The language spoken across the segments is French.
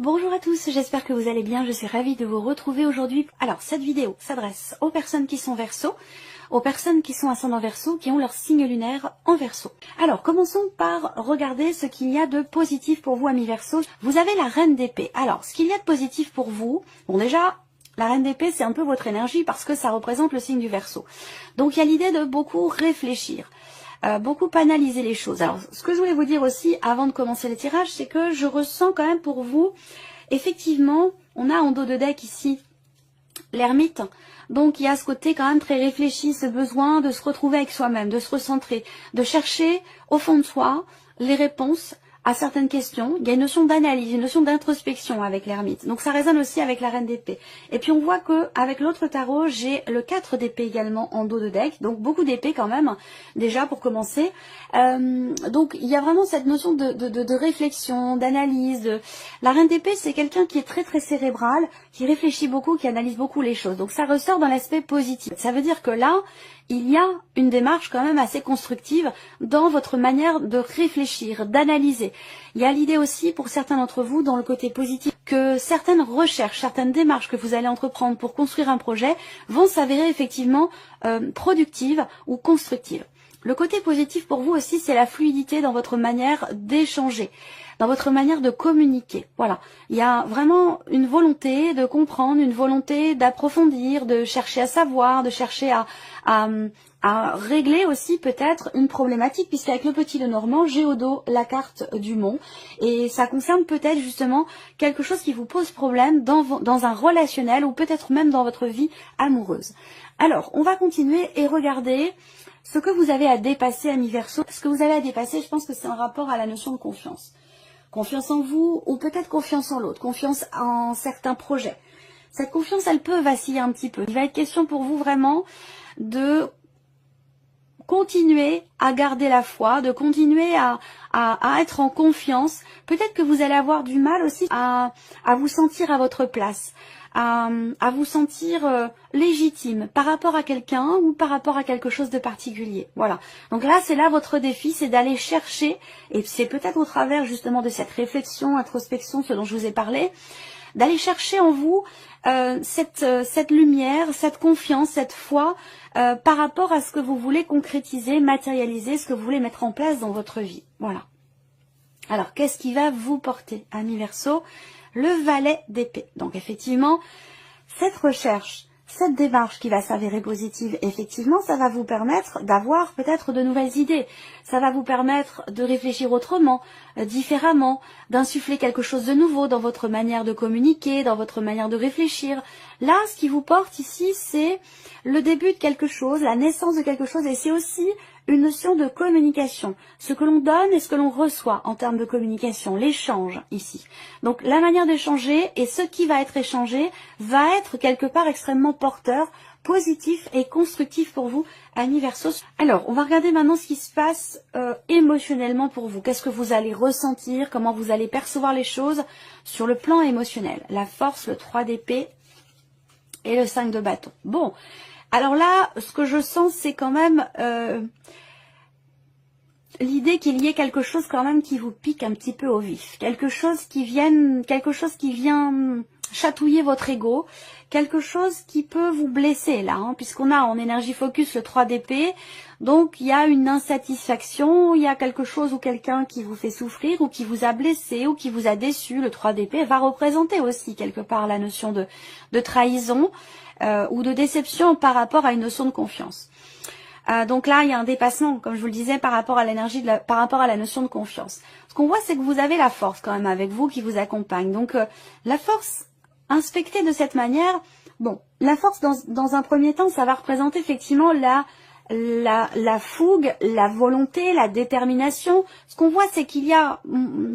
Bonjour à tous, j'espère que vous allez bien, je suis ravie de vous retrouver aujourd'hui. Alors, cette vidéo s'adresse aux personnes qui sont Verseau, aux personnes qui sont ascendant Verseau, qui ont leur signe lunaire en Verseau. Alors, commençons par regarder ce qu'il y a de positif pour vous, amis Verseau. Vous avez la Reine d'épée. Alors, ce qu'il y a de positif pour vous, bon déjà, la Reine d'épée, c'est un peu votre énergie parce que ça représente le signe du Verseau. Donc, il y a l'idée de beaucoup réfléchir. Beaucoup analyser les choses. Alors, ce que je voulais vous dire aussi, avant de commencer le tirage, c'est que je ressens quand même pour vous, effectivement, on a en dos de deck ici l'ermite. Donc, il y a ce côté quand même très réfléchi, ce besoin de se retrouver avec soi-même, de se recentrer, de chercher au fond de soi les réponses à certaines questions. Il y a une notion d'analyse, une notion d'introspection avec l'ermite. Donc ça résonne aussi avec la reine d'épée. Et puis on voit que avec l'autre tarot, j'ai le 4 d'épée également en dos de deck. Donc beaucoup d'épée quand même, déjà pour commencer. Donc il y a vraiment cette notion de réflexion, d'analyse. La reine d'épée, c'est quelqu'un qui est très très cérébral, qui réfléchit beaucoup, qui analyse beaucoup les choses. Donc ça ressort dans l'aspect positif. Ça veut dire que là, il y a une démarche quand même assez constructive dans votre manière de réfléchir, d'analyser. Il y a l'idée aussi pour certains d'entre vous, dans le côté positif, que certaines recherches, certaines démarches que vous allez entreprendre pour construire un projet vont s'avérer effectivement productives ou constructives. Le côté positif pour vous aussi, c'est la fluidité dans votre manière d'échanger, dans votre manière de communiquer. Voilà, il y a vraiment une volonté de comprendre, une volonté d'approfondir, de chercher à savoir, de chercher à régler aussi peut-être une problématique, puisqu'avec le petit Lenormand, j'ai au dos la carte du Mont, et ça concerne peut-être justement quelque chose qui vous pose problème dans un relationnel ou peut-être même dans votre vie amoureuse. Alors, on va continuer et regarder ce que vous avez à dépasser, amis Verseau. Ce que vous avez à dépasser, je pense que c'est un rapport à la notion de confiance. Confiance en vous ou peut-être confiance en l'autre, confiance en certains projets. Cette confiance, elle peut vaciller un petit peu. Il va être question pour vous vraiment de continuer à garder la foi, de continuer à être en confiance. Peut-être que vous allez avoir du mal aussi à vous sentir à votre place, à vous sentir légitime par rapport à quelqu'un ou par rapport à quelque chose de particulier. Voilà. Donc là, c'est là votre défi, c'est d'aller chercher, et c'est peut-être au travers justement de cette réflexion, introspection, ce dont je vous ai parlé, d'aller chercher en vous cette lumière, cette confiance, cette foi par rapport à ce que vous voulez concrétiser, matérialiser, ce que vous voulez mettre en place dans votre vie. Voilà. Alors, qu'est-ce qui va vous porter, amis Verseau? Le valet d'épée. Donc, effectivement, cette recherche, cette démarche qui va s'avérer positive, effectivement, ça va vous permettre d'avoir peut-être de nouvelles idées. Ça va vous permettre de réfléchir autrement, différemment, d'insuffler quelque chose de nouveau dans votre manière de communiquer, dans votre manière de réfléchir. Là, ce qui vous porte ici, c'est le début de quelque chose, la naissance de quelque chose, et c'est aussi une notion de communication. Ce que l'on donne et ce que l'on reçoit en termes de communication, l'échange ici. Donc la manière d'échanger et ce qui va être échangé va être quelque part extrêmement porteur, positif et constructif pour vous, amis Verseau. Alors, on va regarder maintenant ce qui se passe émotionnellement pour vous. Qu'est-ce que vous allez ressentir, comment vous allez percevoir les choses sur le plan émotionnel. La force, le 3 d'épée et le 5 de bâton. Bon, alors là, ce que je sens, c'est quand même l'idée qu'il y ait quelque chose quand même qui vous pique un petit peu au vif. Quelque chose qui vient chatouiller votre ego, quelque chose qui peut vous blesser là, hein, puisqu'on a en énergie focus le 3 d'épée, donc il y a une insatisfaction, il y a quelque chose ou quelqu'un qui vous fait souffrir ou qui vous a blessé ou qui vous a déçu. Le 3 d'épée va représenter aussi quelque part la notion de trahison ou de déception par rapport à une notion de confiance. Donc là, il y a un dépassement, comme je vous le disais, par rapport à l'énergie, par rapport à la notion de confiance. Ce qu'on voit, c'est que vous avez la force quand même avec vous qui vous accompagne. Donc la force inspectée de cette manière, bon, la force dans un premier temps, ça va représenter effectivement la fougue, la volonté, la détermination. Ce qu'on voit, c'est qu'il y a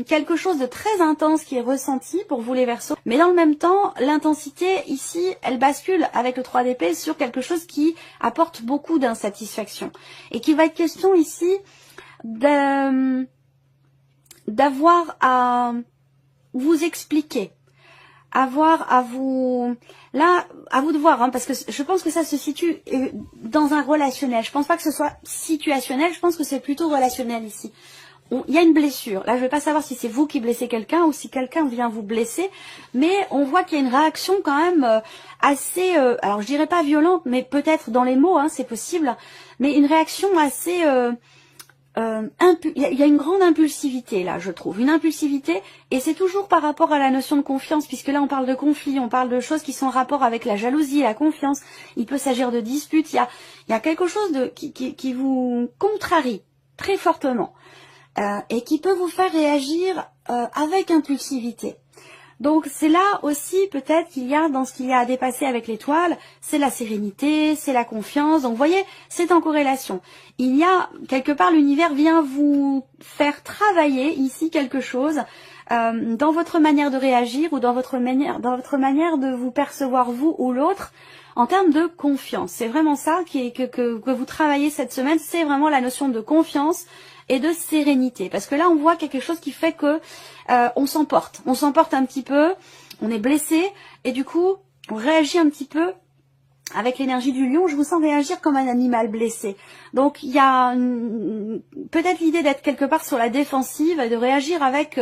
quelque chose de très intense qui est ressenti pour vous les Verseaux. Mais dans le même temps, l'intensité ici, elle bascule avec le 3 d'épée sur quelque chose qui apporte beaucoup d'insatisfaction. Et qu'il va être question ici d'avoir à vous expliquer, avoir à vous de voir, hein, parce que je pense que ça se situe dans un relationnel. Je pense pas que ce soit situationnel, je pense que c'est plutôt relationnel ici. il y a une blessure. Là, je ne vais pas savoir si c'est vous qui blessez quelqu'un ou si quelqu'un vient vous blesser, mais on voit qu'il y a une réaction quand même assez, alors je dirais pas violente, mais peut-être dans les mots, hein, c'est possible, mais une réaction assez, il y a une grande impulsivité là, je trouve, une impulsivité, et c'est toujours par rapport à la notion de confiance, puisque là on parle de conflit, on parle de choses qui sont en rapport avec la jalousie, la confiance. Il peut s'agir de disputes, il y a quelque chose qui vous contrarie très fortement. Et qui peut vous faire réagir avec impulsivité. Donc c'est là aussi peut-être qu'il y a dans ce qu'il y a à dépasser avec l'étoile, c'est la sérénité, c'est la confiance. Donc vous voyez, c'est en corrélation. Il y a quelque part l'univers vient vous faire travailler ici quelque chose dans votre manière de réagir ou dans votre manière de vous percevoir vous ou l'autre en termes de confiance. C'est vraiment ça que vous travaillez cette semaine, c'est vraiment la notion de confiance et de sérénité, parce que là on voit quelque chose qui fait que on s'emporte un petit peu, on est blessé et du coup on réagit un petit peu avec l'énergie du lion. Je vous sens réagir comme un animal blessé, donc il y a peut-être l'idée d'être quelque part sur la défensive et de réagir avec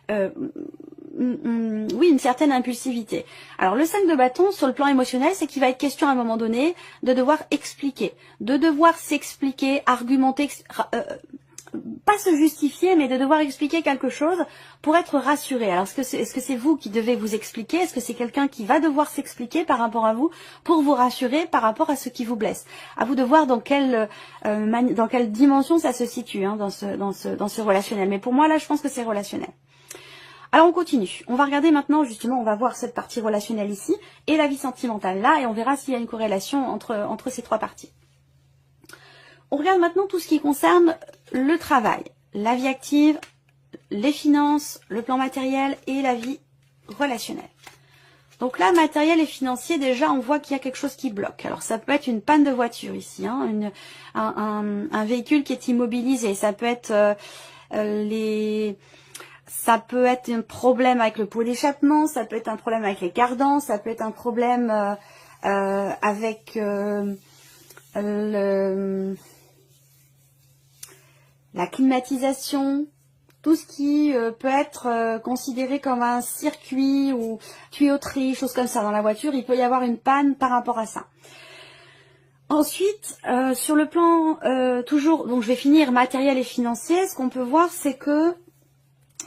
oui, une certaine impulsivité. Alors le 5 de bâton sur le plan émotionnel, c'est qu'il va être question à un moment donné de devoir expliquer, de devoir s'expliquer, argumenter, pas se justifier, mais de devoir expliquer quelque chose pour être rassuré. Alors est-ce que c'est vous qui devez vous expliquer? Est-ce que c'est quelqu'un qui va devoir s'expliquer par rapport à vous pour vous rassurer par rapport à ce qui vous blesse? À vous de voir dans quelle dimension ça se situe hein, dans ce relationnel. Mais pour moi là, je pense que c'est relationnel. Alors on continue. On va regarder maintenant justement, on va voir cette partie relationnelle ici et la vie sentimentale là, et on verra s'il y a une corrélation entre ces trois parties. On regarde maintenant tout ce qui concerne le travail, la vie active, les finances, le plan matériel et la vie relationnelle. Donc là, matériel et financier, déjà, on voit qu'il y a quelque chose qui bloque. Alors ça peut être une panne de voiture ici, hein, un véhicule qui est immobilisé. Ça peut être ça peut être un problème avec le pot d'échappement, ça peut être un problème avec les cardans, ça peut être un problème avec la climatisation, tout ce qui peut être considéré comme un circuit ou tuyauterie, choses comme ça dans la voiture, il peut y avoir une panne par rapport à ça. Ensuite, sur le plan toujours, donc je vais finir matériel et financier, ce qu'on peut voir c'est que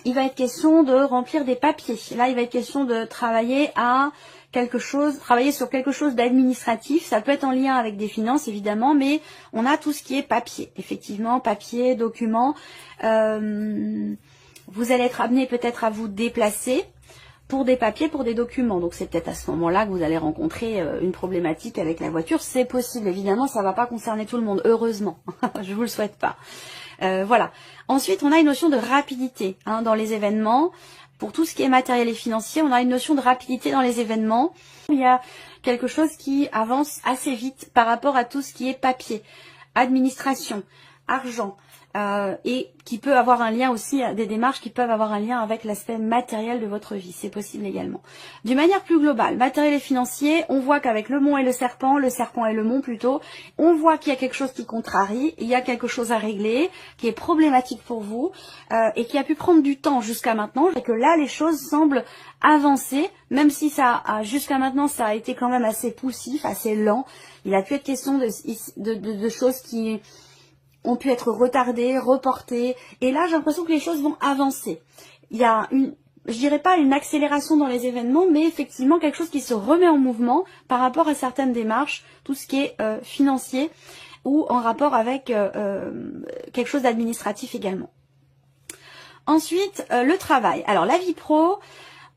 il va être question de remplir des papiers. Là, il va être question de travailler à quelque chose, travailler sur quelque chose d'administratif. Ça peut être en lien avec des finances, évidemment, mais on a tout ce qui est papier. Effectivement, papier, documents. Vous allez être amené peut-être à vous déplacer pour des papiers, pour des documents. Donc, c'est peut-être à ce moment-là que vous allez rencontrer une problématique avec la voiture. C'est possible, évidemment, ça ne va pas concerner tout le monde, heureusement. Je vous le souhaite pas. Voilà. Ensuite, on a une notion de rapidité hein, dans les événements. Pour tout ce qui est matériel et financier, on a une notion de rapidité dans les événements. Il y a quelque chose qui avance assez vite par rapport à tout ce qui est papier, administration, argent, et qui peut avoir un lien aussi, des démarches qui peuvent avoir un lien avec l'aspect matériel de votre vie. C'est possible également. D'une manière plus globale, matériel et financier, on voit qu'avec le mont et le serpent et le mont plutôt, on voit qu'il y a quelque chose qui contrarie, il y a quelque chose à régler, qui est problématique pour vous, et qui a pu prendre du temps jusqu'à maintenant, et que là, les choses semblent avancer, même si jusqu'à maintenant, ça a été quand même assez poussif, assez lent. Il a pu être question de choses qui ont pu être retardées, reportées, et là j'ai l'impression que les choses vont avancer. Il y a je dirais pas une accélération dans les événements, mais effectivement quelque chose qui se remet en mouvement par rapport à certaines démarches, tout ce qui est financier ou en rapport avec quelque chose d'administratif également. Ensuite, le travail. Alors la vie pro,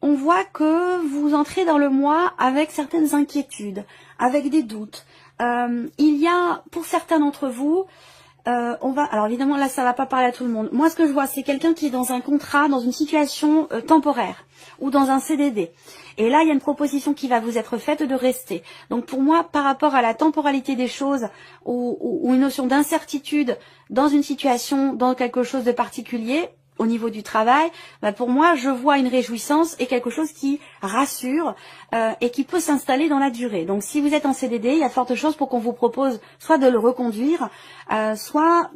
on voit que vous entrez dans le mois avec certaines inquiétudes, avec des doutes. Il y a, pour certains d'entre vous, alors évidemment là ça va pas parler à tout le monde. Moi ce que je vois c'est quelqu'un qui est dans un contrat, dans une situation temporaire ou dans un CDD. Et là il y a une proposition qui va vous être faite de rester. Donc pour moi par rapport à la temporalité des choses ou une notion d'incertitude dans une situation, dans quelque chose de particulier, au niveau du travail, bah pour moi, je vois une réjouissance et quelque chose qui rassure et qui peut s'installer dans la durée. Donc, si vous êtes en CDD, il y a de fortes chances pour qu'on vous propose soit de le reconduire, soit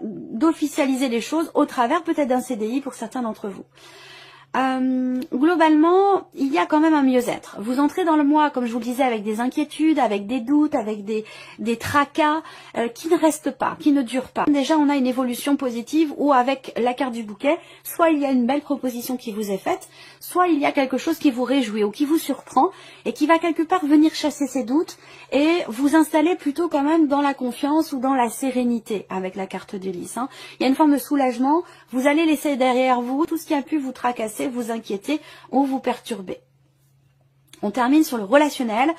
d'officialiser les choses au travers peut-être d'un CDI pour certains d'entre vous. Globalement, il y a quand même un mieux-être. Vous entrez dans le mois, comme je vous le disais, avec des inquiétudes, avec des doutes, avec des tracas qui ne restent pas, qui ne durent pas. Déjà, on a une évolution positive où avec la carte du bouquet, soit il y a une belle proposition qui vous est faite, soit il y a quelque chose qui vous réjouit ou qui vous surprend et qui va quelque part venir chasser ces doutes et vous installer plutôt quand même dans la confiance ou dans la sérénité avec la carte du lys. Il y a une forme de soulagement. Vous allez laisser derrière vous tout ce qui a pu vous tracasser, vous inquiéter ou vous perturber. On termine sur le relationnel,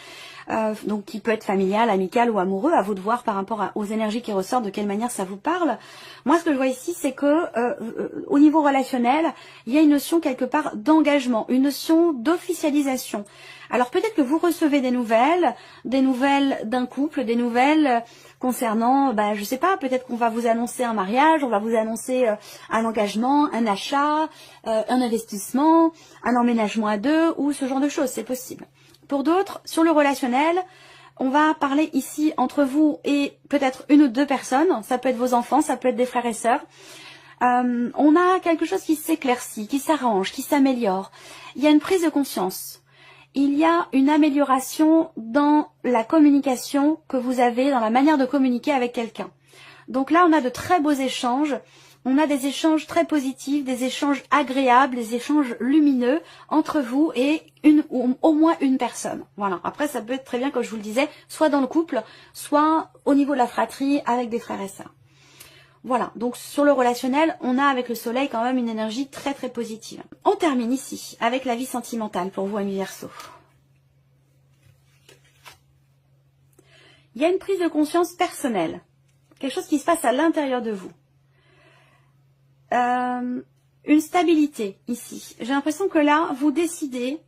donc qui peut être familial, amical ou amoureux, à vous de voir par rapport aux énergies qui ressortent, de quelle manière ça vous parle. Moi, ce que je vois ici, c'est que au niveau relationnel, il y a une notion quelque part d'engagement, une notion d'officialisation. Alors peut-être que vous recevez des nouvelles d'un couple, des nouvelles concernant, je sais pas, peut-être qu'on va vous annoncer un mariage, on va vous annoncer un engagement, un achat, un investissement, un emménagement à deux ou ce genre de choses, c'est possible. Pour d'autres, sur le relationnel, on va parler ici entre vous et peut-être une ou deux personnes, ça peut être vos enfants, ça peut être des frères et sœurs. On a quelque chose qui s'éclaircit, qui s'arrange, qui s'améliore. Il y a une prise de conscience. Il y a une amélioration dans la communication que vous avez, dans la manière de communiquer avec quelqu'un. Donc là, on a de très beaux échanges. On a des échanges très positifs, des échanges agréables, des échanges lumineux entre vous et au moins une personne. Voilà. Après, ça peut être très bien, comme je vous le disais, soit dans le couple, soit au niveau de la fratrie avec des frères et sœurs. Voilà, donc sur le relationnel, on a avec le soleil quand même une énergie très très positive. On termine ici avec la vie sentimentale pour vous, amis Verseau. Il y a une prise de conscience personnelle, quelque chose qui se passe à l'intérieur de vous. Une stabilité ici. J'ai l'impression que là, vous décidez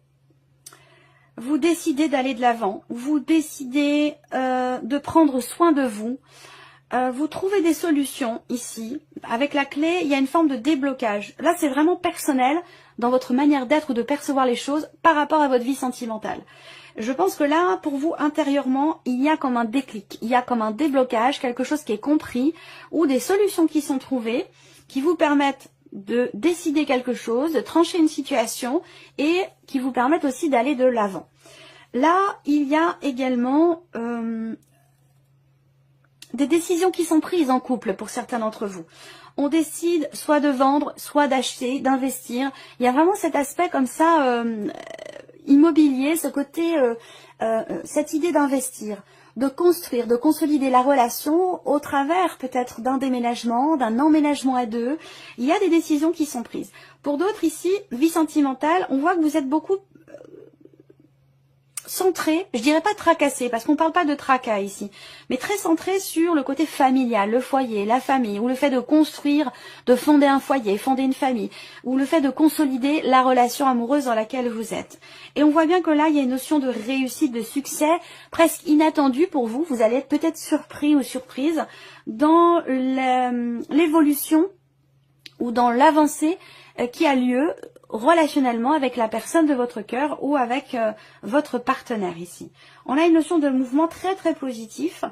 d'aller de l'avant, vous décidez de prendre soin de vous. Vous trouvez des solutions ici. Avec la clé, il y a une forme de déblocage. Là, c'est vraiment personnel dans votre manière d'être ou de percevoir les choses par rapport à votre vie sentimentale. Je pense que là, pour vous, intérieurement, il y a comme un déclic, il y a comme un déblocage, quelque chose qui est compris ou des solutions qui sont trouvées qui vous permettent de décider quelque chose, de trancher une situation et qui vous permettent aussi d'aller de l'avant. Là, il y a également des décisions qui sont prises en couple pour certains d'entre vous. On décide soit de vendre, soit d'acheter, d'investir. Il y a vraiment cet aspect comme ça immobilier, ce côté, cette idée d'investir, de construire, de consolider la relation au travers peut-être d'un déménagement, d'un emménagement à deux. Il y a des décisions qui sont prises. Pour d'autres ici, vie sentimentale, on voit que vous êtes beaucoup centré, je dirais pas tracassé, parce qu'on parle pas de tracas ici, mais très centré sur le côté familial, le foyer, la famille, ou le fait de construire, de fonder un foyer, fonder une famille, ou le fait de consolider la relation amoureuse dans laquelle vous êtes. Et on voit bien que là, il y a une notion de réussite, de succès, presque inattendue pour vous. Vous allez être peut-être surpris ou surprise dans l'évolution ou dans l'avancée qui a lieu relationnellement avec la personne de votre cœur ou avec votre partenaire ici. On a une notion de mouvement très très positif,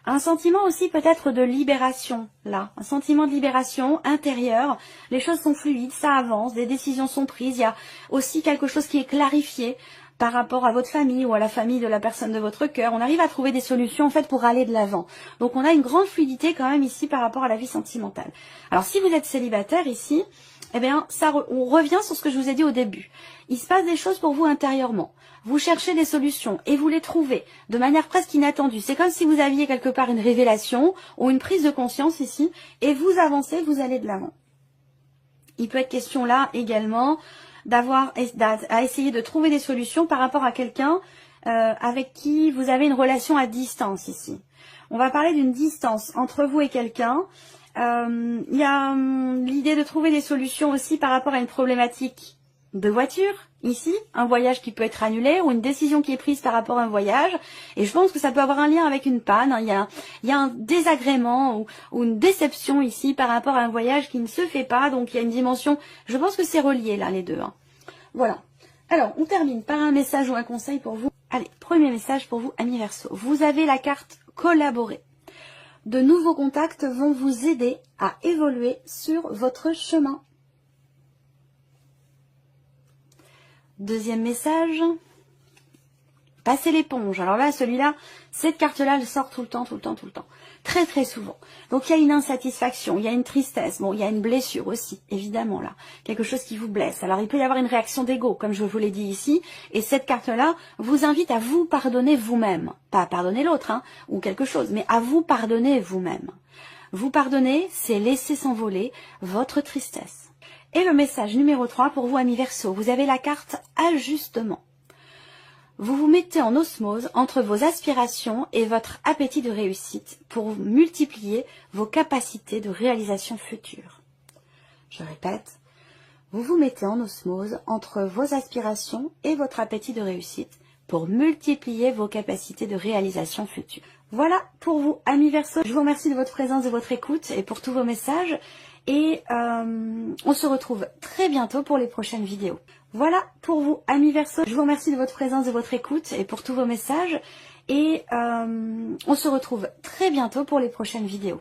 un sentiment aussi peut-être de libération là, un sentiment de libération intérieure, les choses sont fluides, ça avance, des décisions sont prises, il y a aussi quelque chose qui est clarifié par rapport à votre famille ou à la famille de la personne de votre cœur. On arrive à trouver des solutions en fait pour aller de l'avant. Donc on a une grande fluidité quand même ici par rapport à la vie sentimentale. Alors si vous êtes célibataire ici, eh bien, on revient sur ce que je vous ai dit au début. Il se passe des choses pour vous intérieurement. Vous cherchez des solutions et vous les trouvez de manière presque inattendue. C'est comme si vous aviez quelque part une révélation ou une prise de conscience ici et vous avancez, vous allez de l'avant. Il peut être question là également à essayer de trouver des solutions par rapport à quelqu'un avec qui vous avez une relation à distance ici. On va parler d'une distance entre vous et quelqu'un. Il y a l'idée de trouver des solutions aussi par rapport à une problématique de voiture, ici, un voyage qui peut être annulé ou une décision qui est prise par rapport à un voyage. Et je pense que ça peut avoir un lien avec une panne. Il y a un désagrément ou une déception ici par rapport à un voyage qui ne se fait pas. Donc il y a une dimension, je pense que c'est relié là les deux. Hein. Voilà. Alors, on termine par un message ou un conseil pour vous. Allez, premier message pour vous, amis Verseau. Vous avez la carte collaborer. De nouveaux contacts vont vous aider à évoluer sur votre chemin. Deuxième message, passer l'éponge. Alors là, celui-là, cette carte-là, elle sort tout le temps. Très très souvent. Donc il y a une insatisfaction, il y a une tristesse, bon, il y a une blessure aussi, évidemment là. Quelque chose qui vous blesse. Alors il peut y avoir une réaction d'ego, comme je vous l'ai dit ici. Et cette carte-là vous invite à vous pardonner vous-même. Pas à pardonner l'autre, hein, ou quelque chose, mais à vous pardonner vous-même. Vous pardonner, c'est laisser s'envoler votre tristesse. Et le message numéro 3 pour vous, amis Verseau, vous avez la carte ajustement. Vous vous mettez en osmose entre vos aspirations et votre appétit de réussite pour multiplier vos capacités de réalisation future. Je répète, vous vous mettez en osmose entre vos aspirations et votre appétit de réussite pour multiplier vos capacités de réalisation future. Voilà pour vous, amis Verseau. Je vous remercie de votre présence, de votre écoute et pour tous vos messages. Et on se retrouve très bientôt pour les prochaines vidéos. Voilà pour vous, amis Verseau. Je vous remercie de votre présence, de votre écoute et pour tous vos messages. Et on se retrouve très bientôt pour les prochaines vidéos.